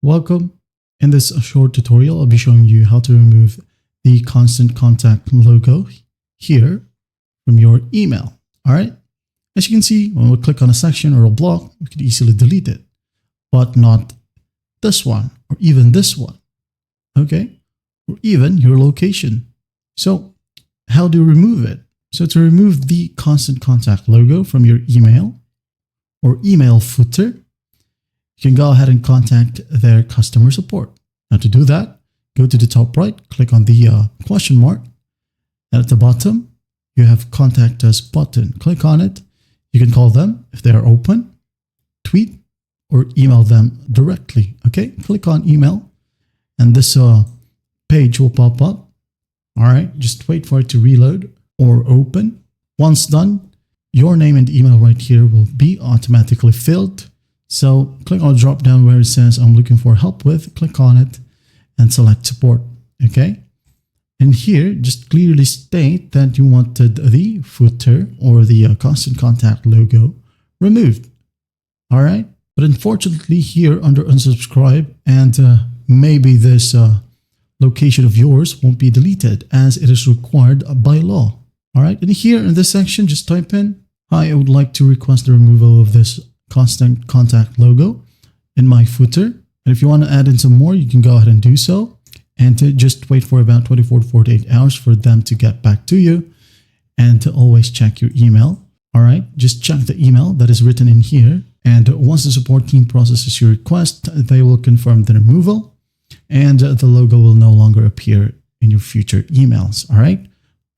Welcome. In this short tutorial, I'll be showing you how to remove the Constant Contact logo here from your email. All right. As you can see, when we click on a section or a block, we can easily delete it, but not this one or even this one. Okay. Or even your location. So how do you remove it? So to remove the Constant Contact logo from your email or email footer, you can go ahead and contact their customer support. Now to do that, go to the top right, click on the question mark, and at the bottom, you have Contact Us button. Click on it. You can call them if they are open, tweet, or email them directly. Okay, click on email, and this page will pop up. All right, just wait for it to reload or open. Once done, your name and email right here will be automatically filled. So click on the drop down where it says I'm looking for help with, click on it and select support. Okay. And here, just clearly state that you wanted the footer or the Constant Contact logo removed. All right. But unfortunately here under unsubscribe, and maybe this location of yours won't be deleted as it is required by law. All right. And here in this section, just type in, hi, I would like to request the removal of this Constant Contact logo in my footer. And if you want to add in some more, you can go ahead and do so. And to just wait for about 24 to 48 hours for them to get back to you, and to always check your email. All right, just check the email that is written in here. And once the support team processes your request, they will confirm the removal and the logo will no longer appear in your future emails. All right,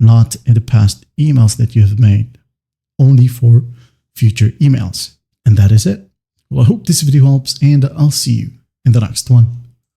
not in the past emails that you have made, only for future emails. And that is it. Well, I hope this video helps, and I'll see you in the next one.